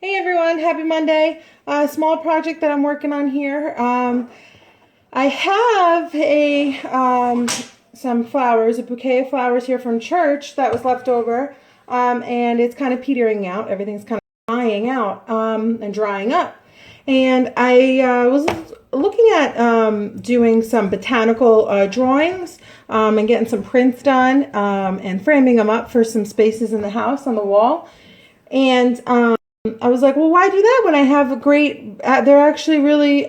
Hey everyone, happy Monday. Small project that I'm working on here. I have some flowers, a bouquet of flowers here from church that was left over, and it's kind of petering out. Everything's kind of dying out and drying up. And I was looking at doing some botanical drawings and getting some prints done and framing them up for some spaces in the house on the wall. And I was like, well, why do that when I have a great, they're actually really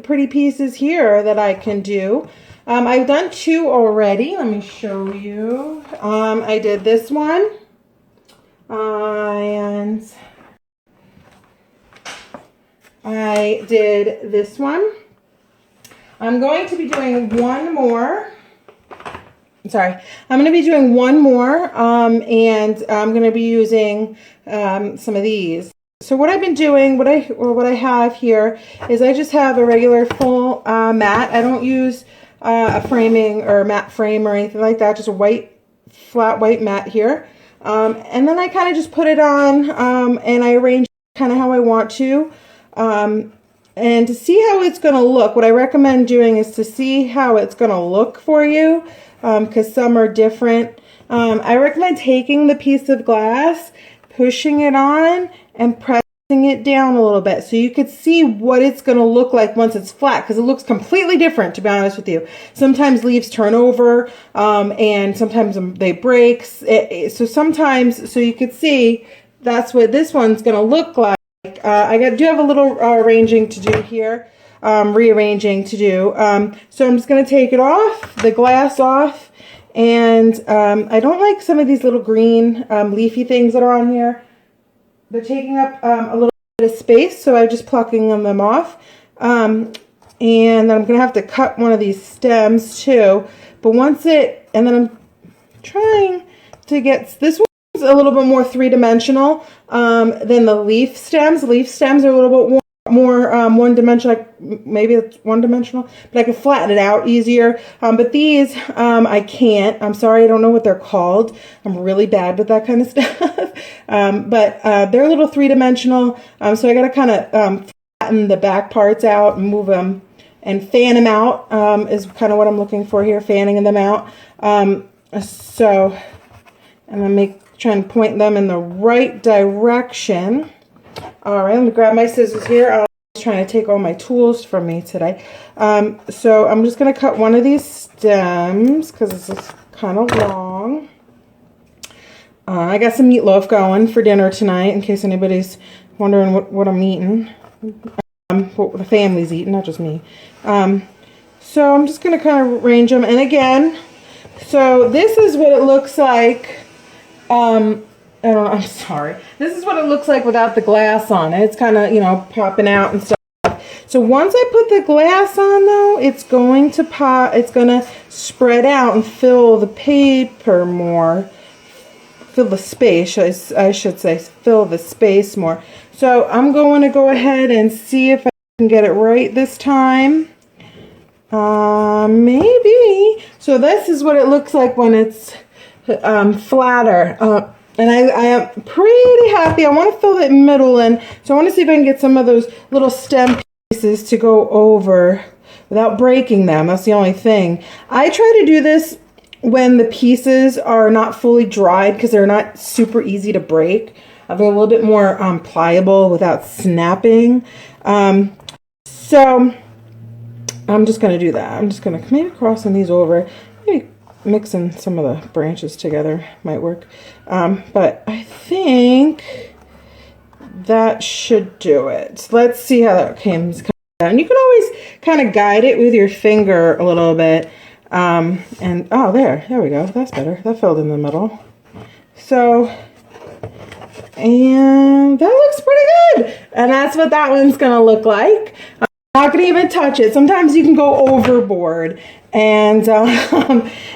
pretty pieces here that I can do. I've done two already. Let me show you. I did this one. And I did this one. I'm going to be doing one more. I'm going to be doing one more, and I'm going to be using some of these. So what I've been doing, what I have here is I just have a regular full mat. I don't use a framing or a mat frame or anything like that. Just a flat white mat here, and then I kind of just put it on, and I arrange kind of how I want to. And to see how it's going to look, what I recommend doing is to see how it's going to look for you, because some are different. I recommend taking the piece of glass, pushing it on, and pressing it down a little bit so you could see what it's going to look like once it's flat, because it looks completely different, to be honest with you. Sometimes leaves turn over, and sometimes they break. So you could see that's what this one's going to look like. I do have a little arranging to do here, rearranging to do. So I'm just going to take it off, the glass off, and I don't like some of these little green leafy things that are on here. They're taking up a little bit of space, so I'm just plucking them off. And then I'm going to have to cut one of these stems too. But and then I'm trying to get this one. A little bit more three-dimensional than the leaf stems. Leaf stems are a little bit more one-dimensional, maybe it's one-dimensional, but I can flatten it out easier. But these, I can't. I'm sorry, I don't know what they're called. I'm really bad with that kind of stuff. But they're a little three-dimensional, so I got to kind of flatten the back parts out and move them and fan them out is kind of what I'm looking for here, fanning them out. So I'm going to try and point them in the right direction. All right, let me grab my scissors here. I was trying to take all my tools from me today. So I'm just going to cut one of these stems because it's kind of long. I got some meatloaf going for dinner tonight, in case anybody's wondering what I'm eating. What the family's eating, not just me. So I'm just going to kind of arrange them. And again, so this is what it looks like. I'm sorry. This is what it looks like without the glass on it. It's kind of, popping out and stuff. So once I put the glass on, though, it's going to pop. It's going to spread out and fill the paper more. Fill the space, I should say. Fill the space more. So I'm going to go ahead and see if I can get it right this time. Maybe. So this is what it looks like when it's flatter, and I am pretty happy. I want to fill it middle in, so I want to see if I can get some of those little stem pieces to go over without breaking them. That's the only thing. I try to do this when the pieces are not fully dried because they're not super easy to break. They're a little bit more pliable without snapping. So I'm just going to do that. I'm just going to maybe crossing these over. Maybe mixing some of the branches together might work. But I think that should do it. Let's see how that came down. You can always kind of guide it with your finger a little bit. And oh, there we go. That's better. That filled in the middle. So, and that looks pretty good. And that's what that one's going to look like. I'm not going to even touch it. Sometimes you can go overboard, and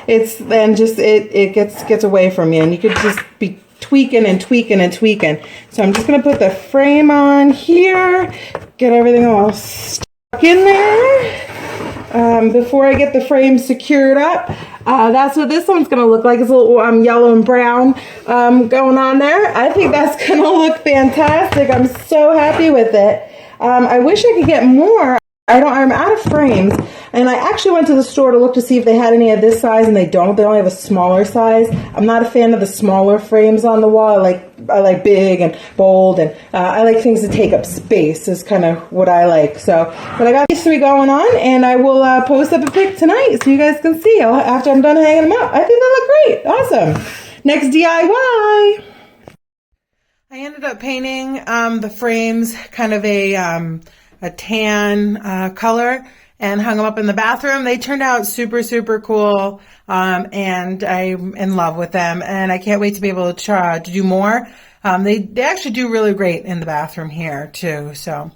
it's then just it gets away from you, and you could just be tweaking and tweaking and tweaking. So I'm just going to put the frame on here, get everything all stuck in there. Before I get the frame secured up, That's what this one's going to look like. It's a little yellow and brown going on there. I think that's going to look fantastic. I'm so happy with it. I wish I could get more. I'm out of frames, and I actually went to the store to look to see if they had any of this size, and they don't. They only have a smaller size. I'm not a fan of the smaller frames on the wall. I like big and bold, and I like things to take up space is kind of what I like. So, but I got these 3 going on, and I will post up a pic tonight so you guys can see after I'm done hanging them up. I think they look great. Awesome. Next DIY. I ended up painting the frames kind of a tan color and hung them up in the bathroom. They turned out super, super cool, and I'm in love with them, and I can't wait to be able to try to do more. They actually do really great in the bathroom here too. So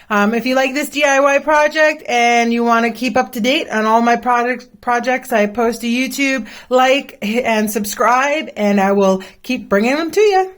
if you like this DIY project and you want to keep up to date on all my projects I post to YouTube, like and subscribe, and I will keep bringing them to you.